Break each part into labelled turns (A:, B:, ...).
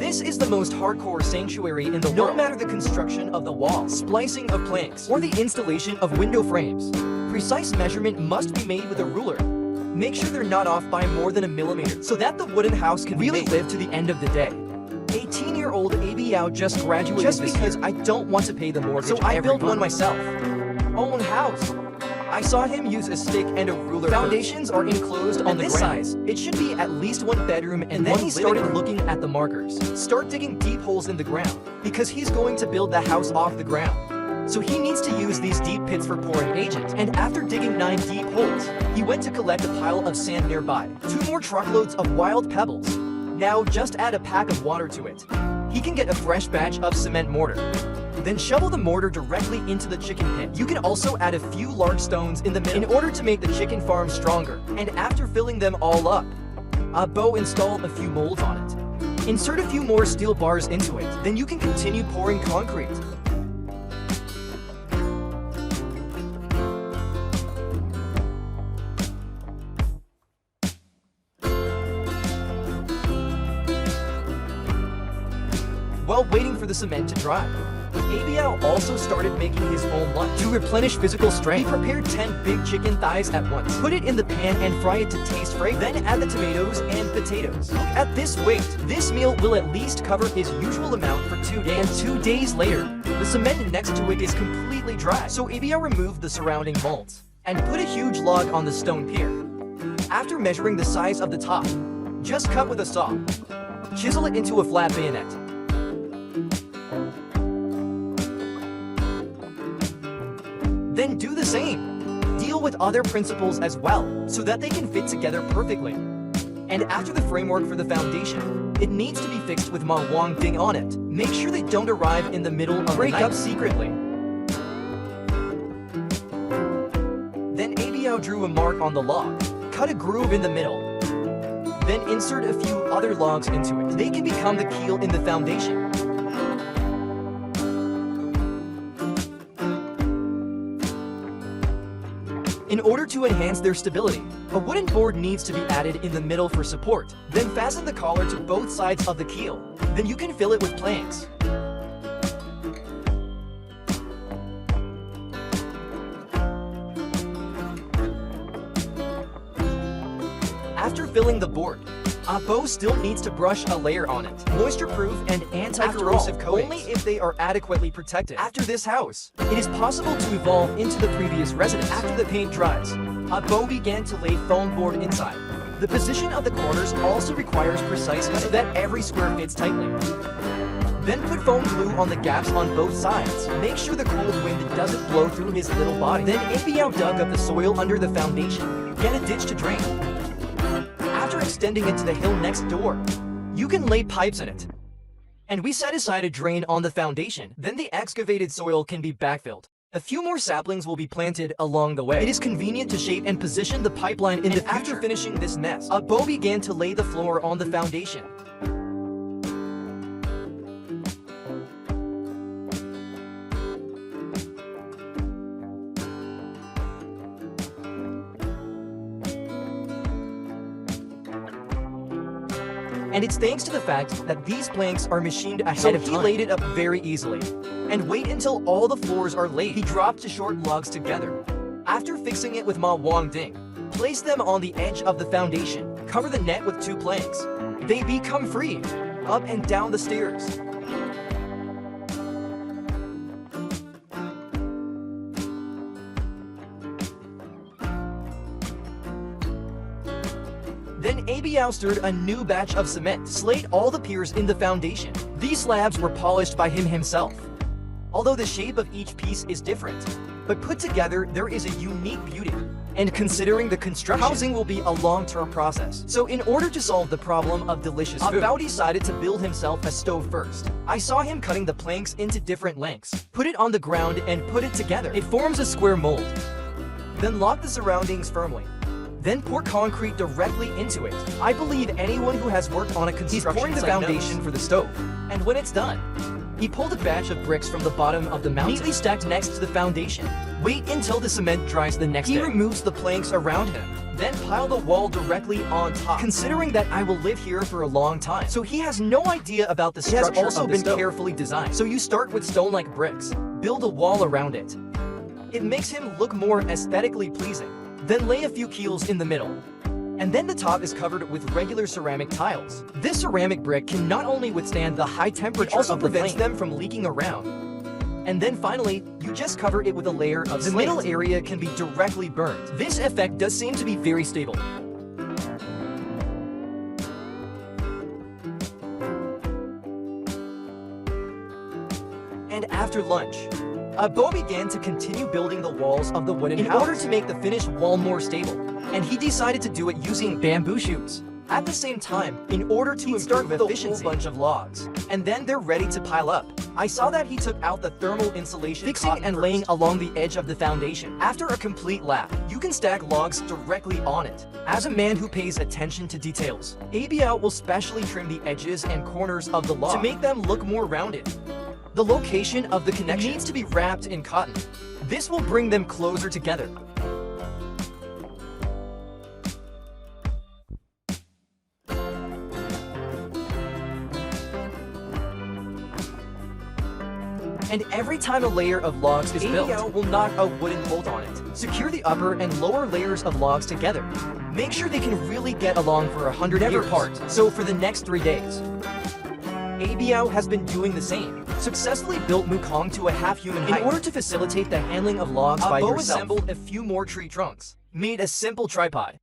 A: This is the most hardcore sanctuary in the world. No matter the construction of the wall, splicing of planks, or the installation of window frames, precise measurement must be made with a ruler. Make sure they're not off by more than a millimeter so that the wooden house can really live to the end of the day. 18-year-old Abiao just graduated just because I don't want to pay the mortgage, so I built one myself. Own house. I saw him use a stick and a ruler. Foundations are enclosed on this size. It should be at least one bedroom, and then he started looking at the markers. Start digging deep holes in the ground because he's going to build the house off the ground. So he needs to use these deep pits for pouring agent. And after digging 9 deep holes, he went to collect a pile of sand nearby. 2 more truckloads of wild pebbles. Now just add a pack of water to it. He can get a fresh batch of cement mortar. Then shovel the mortar directly into the chicken pit. You can also add a few large stones in the middle in order to make the chicken farm stronger. And after filling them all up, Bo installed a few molds on it. Insert a few more steel bars into it. Then you can continue pouring concrete. While waiting for the cement to dry, Abiao also started making his own lunch. To replenish physical strength, he prepared 10 big chicken thighs at once. Put it in the pan and fry it to taste fragrant. Then add the tomatoes and potatoes. Look at this weight. This meal will at least cover his usual amount for 2 days. And 2 days later, the cement next to it is completely dry. So Abiao removed the surrounding molds and put a huge log on the stone pier. After measuring the size of the top, just cut with a saw. Chisel it into a flat bayonet. Then do the same. Deal with other principles as well, so that they can fit together perfectly. And after the framework for the foundation, it needs to be fixed with Ma Wang Ding on it. Make sure they don't arrive in the middle of the night. Break up secretly. Then Abiao drew a mark on the log. Cut a groove in the middle. Then insert a few other logs into it. They can become the keel in the foundation. In order to enhance their stability, a wooden board needs to be added in the middle for support. Then fasten the collar to both sides of the keel. Then you can fill it with planks. After filling the board, Bo still needs to brush a layer on it. Moisture-proof and anti-corrosive coatings, only if they are adequately protected. After this house, it is possible to evolve into the previous residence. After the paint dries, Bo began to lay foam board inside. The position of the corners also requires preciseness so that every square fits tightly. Then put foam glue on the gaps on both sides. Make sure the cold wind doesn't blow through his little body. Then Abiao dug up the soil under the foundation. Get a ditch to drain. After extending it to the hill next door, you can lay pipes in it. And we set aside a drain on the foundation. Then the excavated soil can be backfilled. A few more saplings will be planted along the way. It is convenient to shape and position the pipeline in the future. After finishing this nest, Bo began to lay the floor on the foundation. And it's thanks to the fact that these planks are machined ahead of time. So he laid it up very easily. And wait until all the floors are laid. He dropped the short logs together. After fixing it with Ma Wang Ding, place them on the edge of the foundation. Cover the net with 2 planks. They become free, up and down the stairs. Then Abiao stirred a new batch of cement, slate all the piers in the foundation. These slabs were polished by him himself. Although the shape of each piece is different, but put together there is a unique beauty. And considering the construction, housing will be a long-term process. So in order to solve the problem of delicious food, Bao decided to build himself a stove first. I saw him cutting the planks into different lengths, put it on the ground and put it together. It forms a square mold. Then lock the surroundings firmly. Then pour concrete directly into it. I believe anyone who has worked on a construction site knows. He's pouring the foundation for the stove. And when it's done, He pulled a batch of bricks from the bottom of the mountain, neatly stacked next to the foundation. Wait until the cement dries the next day. He removes the planks around him, then pile the wall directly on top. Considering that I will live here for a long time, so he has no idea about the structure. It has also been carefully designed. So you start with stone-like bricks, build a wall around it. It makes him look more aesthetically pleasing. Then lay a few keels in the middle. And then the top is covered with regular ceramic tiles. This ceramic brick can not only withstand the high temperature, it also prevents them from leaking around. And then finally, you just cover it with a layer of slate. The middle area can be directly burned. This effect does seem to be very stable. And after lunch, Bo began to continue building the walls of the wooden house in order to make the finished wall more stable. And he decided to do it using bamboo shoots. At the same time, in order to improve efficiency, a bunch of logs, and then they're ready to pile up. I saw that he took out the thermal insulation, fixing and laying along the edge of the foundation. After a complete lap, you can stack logs directly on it. As a man who pays attention to details, Abiao will specially trim the edges and corners of the log to make them look more rounded. The location of the connection needs to be wrapped in cotton. This will bring them closer together. And every time a layer of logs is built, Abiao will knock a wooden bolt on it. Secure the upper and lower layers of logs together. Make sure they can really get along for 100 years apart. So for the next 3 days, Abiao has been doing the same. Successfully built Mukong to a half-human height. In order to facilitate the handling of logs by yourself, assembled a few more tree trunks, made a simple tripod.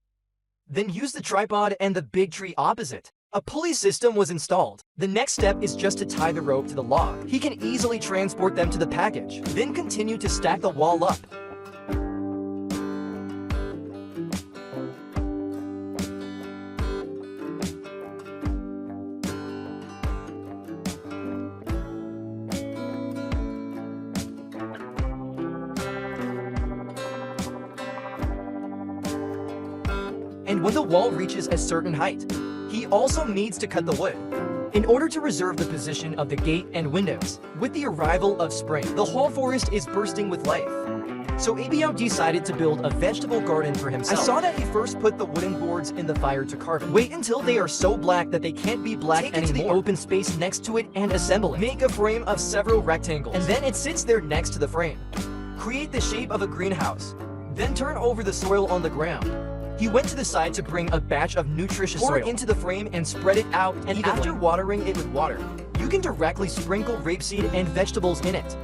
A: Then used the tripod and the big tree opposite. A pulley system was installed. The next step is just to tie the rope to the log. He can easily transport them to the package, then continue to stack the wall up. And when the wall reaches a certain height, he also needs to cut the wood in order to reserve the position of the gate and windows. With the arrival of spring, the whole forest is bursting with life. So Abiao decided to build a vegetable garden for himself. I saw that he first put the wooden boards in the fire to carve it. Wait until they are so black that they can't be black anymore. Take it to the open space next to it and assemble it. Make a frame of several rectangles, and then it sits there next to the frame. Create the shape of a greenhouse. Then turn over the soil on the ground. He went to the side to bring a batch of nutritious soil. Pour it into the frame and spread it out, and after watering it with water, you can directly sprinkle rapeseed and vegetables in it.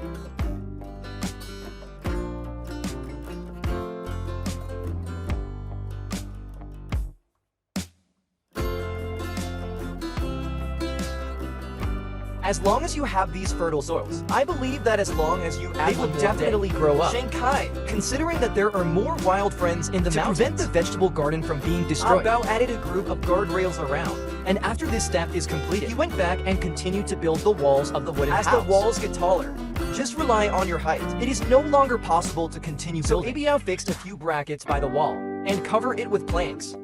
A: As long as you have these fertile soils, I believe that as long as you add, they will definitely grow up. Shanghai, considering that there are more wild friends in the mountains, to prevent the vegetable garden from being destroyed, Bao added a group of guardrails around. And after this step is completed, he went back and continued to build the walls of the wooden house. As the walls get taller, just rely on your height. It is no longer possible to continue building. So Abiao fixed a few brackets by the wall and cover it with planks.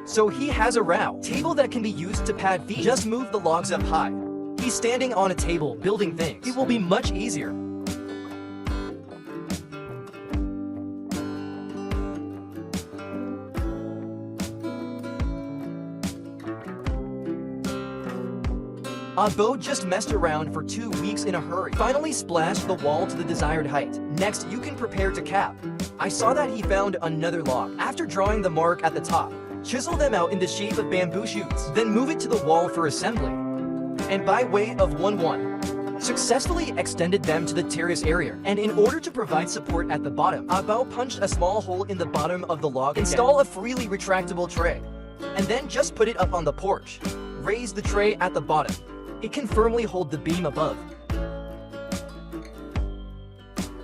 A: So he has a row table that can be used to pad feet. Just move the logs up high. He's standing on a table building things. It will be much easier. Bo just messed around for 2 weeks in a hurry. Finally splashed the wall to the desired height. Next, you can prepare to cap. I saw that he found another log. After drawing the mark at the top, chisel them out in the shape of bamboo shoots. Then move it to the wall for assembly. And by way of 1-1, successfully extended them to the terrace area. And in order to provide support at the bottom, Bao punched a small hole in the bottom of the log. Install a freely retractable tray, and then just put it up on the porch. Raise the tray at the bottom. It can firmly hold the beam above.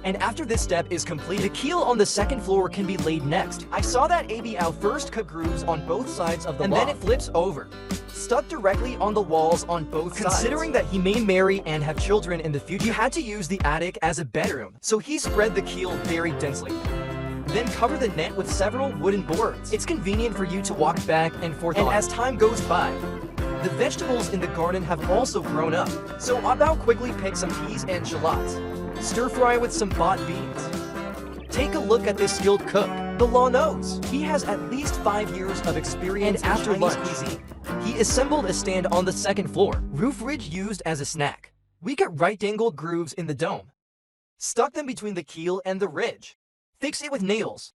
A: And after this step is complete, the keel on the second floor can be laid next. I saw that Abiao first cut grooves on both sides of the log, and then it flips over, stuck directly on the walls on both sides. Considering that he may marry and have children in the future, he had to use the attic as a bedroom, so he spread the keel very densely. Then cover the net with several wooden boards. It's convenient for you to walk back and forth on. And as time goes by, The vegetables in the garden have also grown up, so Abao quickly picked some peas and shallots. Stir fry with some bot beans. Take a look at this skilled cook. The law knows. He has at least 5 years of experience in Chinese cuisine. He assembled a stand on the second floor, roof ridge used as a snack. We cut right-angled grooves in the dome. Stuck them between the keel and the ridge. Fix it with nails.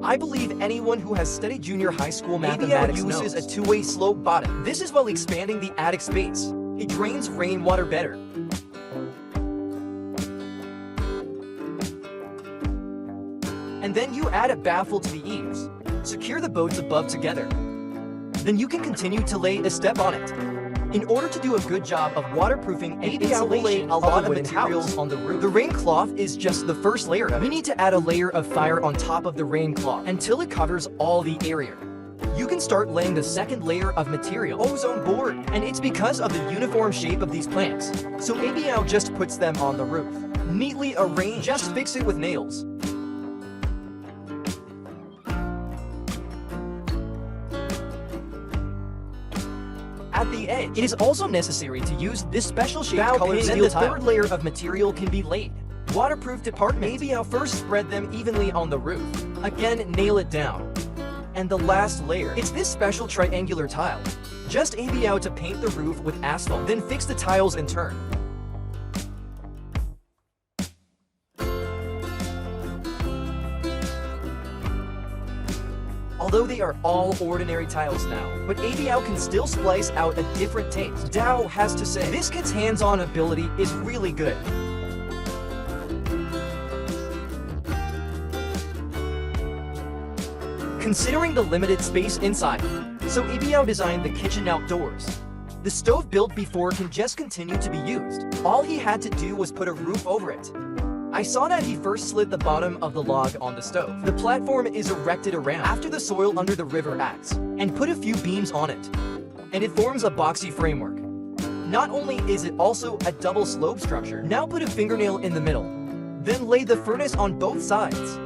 A: I believe anyone who has studied junior high school mathematics uses a two-way slope bottom. This is while expanding the attic space. It drains rainwater better. And then you add a baffle to the eaves. Secure the boats above together. Then you can continue to lay a step on it. In order to do a good job of waterproofing and insulation a lot of materials on the roof. The rain cloth is just the first layer. We need to add a layer of fire on top of the rain cloth until it covers all the area. You can start laying the second layer of material, ozone board, and it's because of the uniform shape of these planks. So Abiao just puts them on the roof. Neatly arranged, just fix it with nails. At the edge, it is also necessary to use this special shaped color steel tile. The third layer of material can be laid. Waterproof department. Abiao first spread them evenly on the roof. Again, nail it down. And the last layer, it's this special triangular tile. Just Abiao to paint the roof with asphalt, then fix the tiles in turn. Although they are all ordinary tiles now, but Abiao can still splice out a different taste. Dao has to say, this kid's hands-on ability is really good. Considering the limited space inside, so Abiao designed the kitchen outdoors. The stove built before can just continue to be used. All he had to do was put a roof over it. I saw that he first slid the bottom of the log on the stove. The platform is erected around after the soil under the river acts, and put a few beams on it. And it forms a boxy framework. Not only is it also a double slope structure, now put a fingernail in the middle. Then lay the furnace on both sides.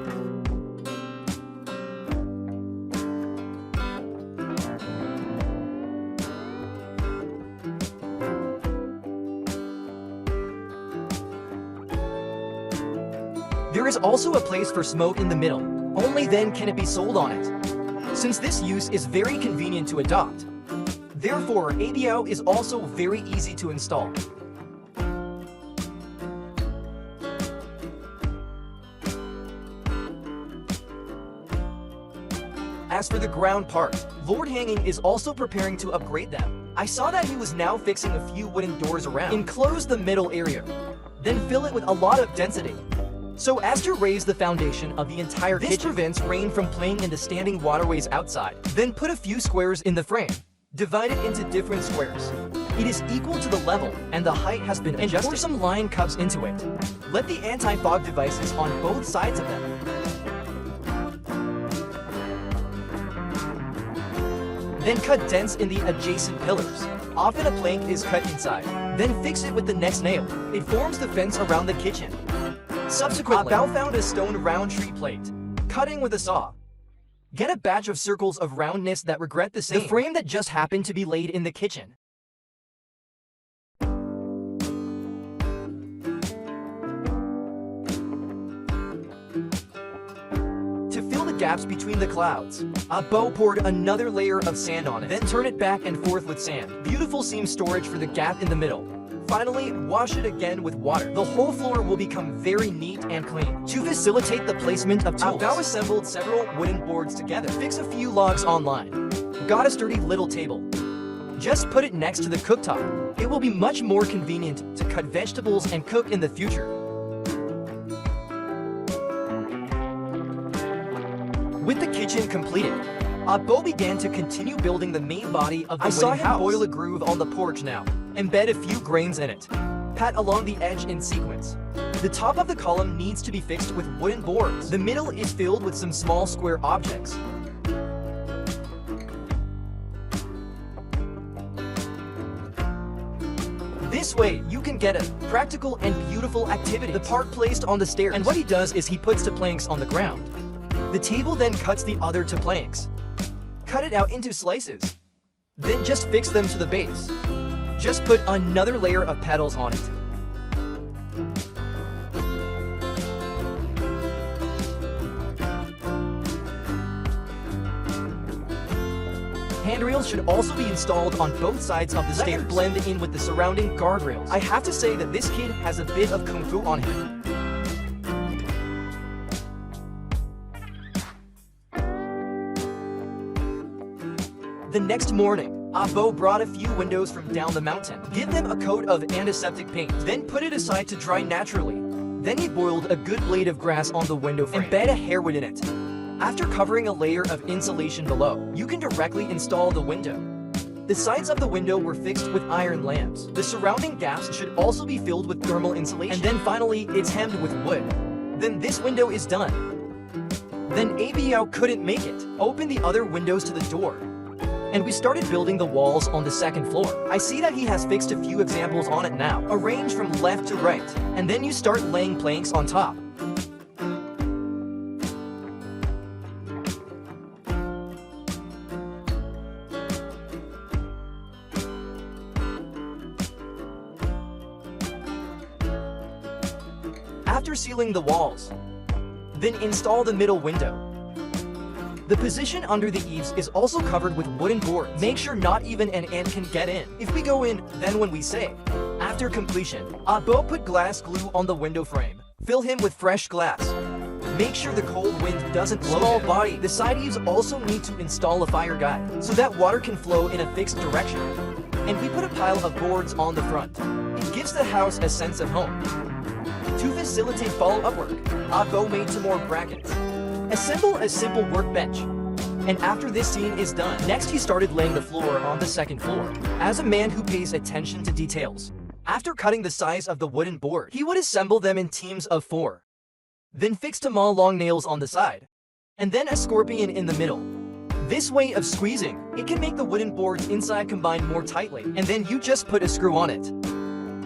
A: There is also a place for smoke in the middle. Only then can it be sold on it. Since this use is very convenient to adopt. Therefore, Abiao is also very easy to install. As for the ground part, Lord Hanging is also preparing to upgrade them. I saw that he was now fixing a few wooden doors around. Enclose the middle area. Then fill it with a lot of density. So as to raise the foundation of the entire kitchen. This prevents rain from playing in the standing waterways outside. Then put a few squares in the frame. Divide it into different squares. It is equal to the level, and the height has been adjusted. And pour some line cups into it. Let the anti-fog devices on both sides of them. Then cut dents in the adjacent pillars. Often a plank is cut inside. Then fix it with the next nail. It forms the fence around the kitchen. Subsequently, Bao found a stone round tree plate. Cutting with a saw. Get a batch of circles of roundness that regret the same. The frame that just happened to be laid in the kitchen. To fill the gaps between the clouds, Bao poured another layer of sand on it. Then turn it back and forth with sand. Beautiful seam storage for the gap in the middle. Finally, wash it again with water. The whole floor will become very neat and clean. To facilitate the placement of tools, Bao assembled several wooden boards together. Fix a few logs online. Got a sturdy little table. Just put it next to the cooktop. It will be much more convenient to cut vegetables and cook in the future. With the kitchen completed, Bao began to continue building the main body of the wooden house. I saw him boil a groove on the porch now. Embed a few grains in it. Pat along the edge in sequence. The top of the column needs to be fixed with wooden boards. The middle is filled with some small square objects. This way, you can get a practical and beautiful activity. The part placed on the stairs. And what he does is he puts the planks on the ground. The table then cuts the other two planks. Cut it out into slices. Then just fix them to the base. Just put another layer of petals on it. Handrails should also be installed on both sides of the stairs. Blend in with the surrounding guardrails. I have to say that this kid has a bit of kung fu on him. The next morning, Abo brought a few windows from down the mountain. Give them a coat of antiseptic paint, then put it aside to dry naturally. Then he boiled a good blade of grass on the window frame and bed a hairwood in it. After covering a layer of insulation below, you can directly install the window. The sides of the window were fixed with iron lamps. The surrounding gaps should also be filled with thermal insulation. And then finally, it's hemmed with wood. Then this window is done. Then Abiao couldn't make it. Open the other windows to the door. And we started building the walls on the second floor. I see that he has fixed a few examples on it now. Arrange from left to right. And then you start laying planks on top. After sealing the walls, then install the middle window. The position under the eaves is also covered with wooden boards. Make sure not even an ant can get in. If we go in, then when we say. After completion, Abo put glass glue on the window frame. Fill him with fresh glass. Make sure the cold wind doesn't blow. Small body. The side eaves also need to install a fire guide so that water can flow in a fixed direction. And we put a pile of boards on the front. It gives the house a sense of home. To facilitate follow-up work, Abo made some more brackets. Assemble a simple workbench. And after this scene is done, next he started laying the floor on the second floor. As a man who pays attention to details, after cutting the size of the wooden board, he would assemble them in teams of 4. Then fix small long nails on the side. And then a scorpion in the middle. This way of squeezing, it can make the wooden boards inside combine more tightly. And then you just put a screw on it.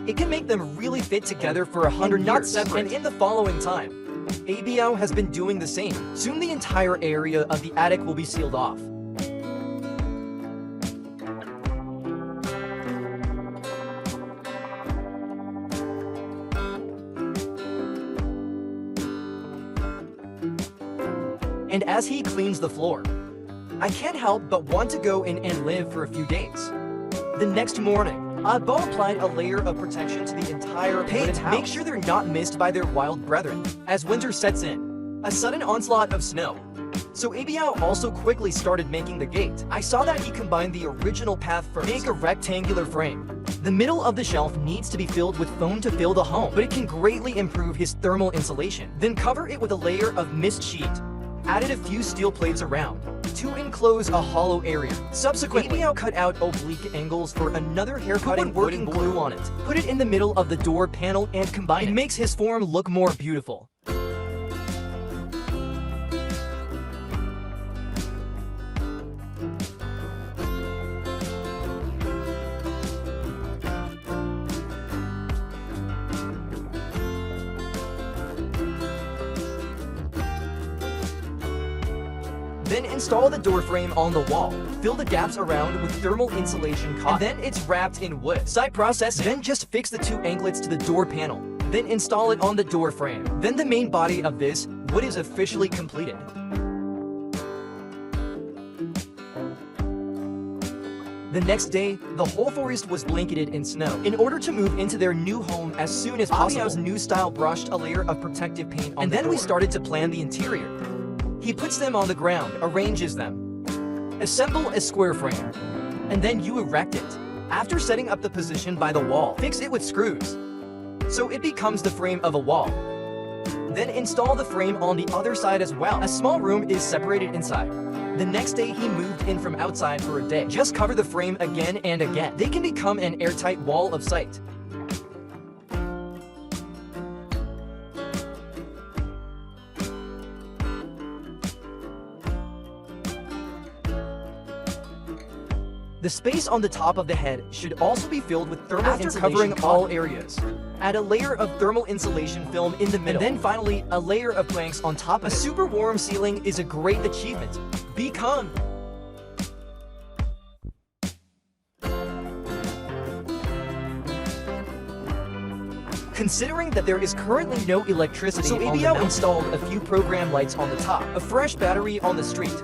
A: It can make them really fit together for 100 years. Not separate. And in the following time, Abiao has been doing the same. Soon the entire area of the attic will be sealed off. And as he cleans the floor, I can't help but want to go in and live for a few days. The next morning, Abo applied a layer of protection to the entire paint. Make sure they're not missed by their wild brethren. As winter sets in, a sudden onslaught of snow. So Abiao also quickly started making the gate. I saw that he combined the original path first. Make a rectangular frame. The middle of the shelf needs to be filled with foam to fill the home, but it can greatly improve his thermal insulation. Then cover it with a layer of mist sheet. Added a few steel plates around to enclose a hollow area. Subsequently, Abiao cut out oblique angles for another haircutting wooden glue on it. Put it in the middle of the door panel and combine it. It makes his form look more beautiful. Then install the door frame on the wall. Fill the gaps around with thermal insulation cotton. And then it's wrapped in wood. Side processing. Then just fix the 2 anklets to the door panel. Then install it on the door frame. Then the main body of this wood is officially completed. The next day, the whole forest was blanketed in snow. In order to move into their new home as soon as possible, Abiao's new style brushed a layer of protective paint on the door. And then we started to plan the interior. He puts them on the ground, arranges them. Assemble a square frame, and then you erect it. After setting up the position by the wall, fix it with screws, so it becomes the frame of a wall. Then install the frame on the other side as well. A small room is separated inside. The next day he moved in from outside for a day. Just cover the frame again and again. They can become an airtight wall of sight. The space on the top of the head should also be filled with thermal insulation covering all areas. Add a layer of thermal insulation film in the middle, and then finally a layer of planks on top of it. A super warm ceiling is a great achievement. Be calm. Considering that there is currently no electricity, so ABO installed a few program lights on the top, a fresh battery on the street,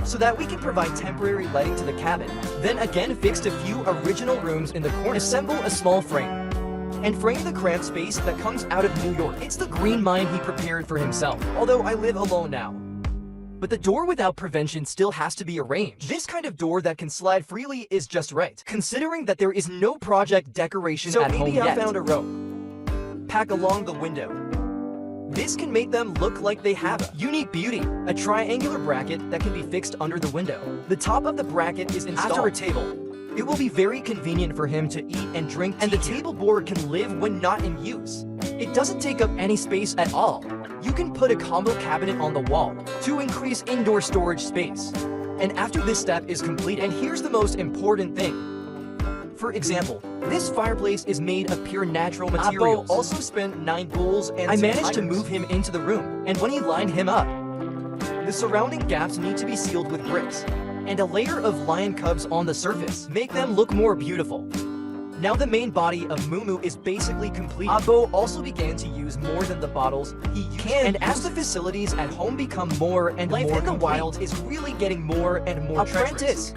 A: so that we can provide temporary lighting to the cabin. Then again fixed a few original rooms in the corner, assemble a small frame, and frame the cramped space that comes out of New York. It's the green mind he prepared for himself, although I live alone now. But the door without prevention still has to be arranged. This kind of door that can slide freely is just right, considering that there is no project decoration at home yet. So maybe I found a rope. Pack along the window. This can make them look like they have a unique beauty, a triangular bracket that can be fixed under the window. The top of the bracket is installed after a table. It will be very convenient for him to eat and drink, and the table board can live when not in use. It doesn't take up any space at all. You can put a combo cabinet on the wall to increase indoor storage space. And after this step is complete, and here's the most important thing. For example, this fireplace is made of pure natural materials. Abo also spent 9 bowls and I managed to move him into the room, and when he lined him up, the surrounding gaps need to be sealed with bricks, and a layer of lion cubs on the surface make them look more beautiful. Now the main body of Mumu is basically complete. Abo also began to use more than the bottles he used, and as the facilities at home become more and more, life in the wild is really getting more and more treacherous.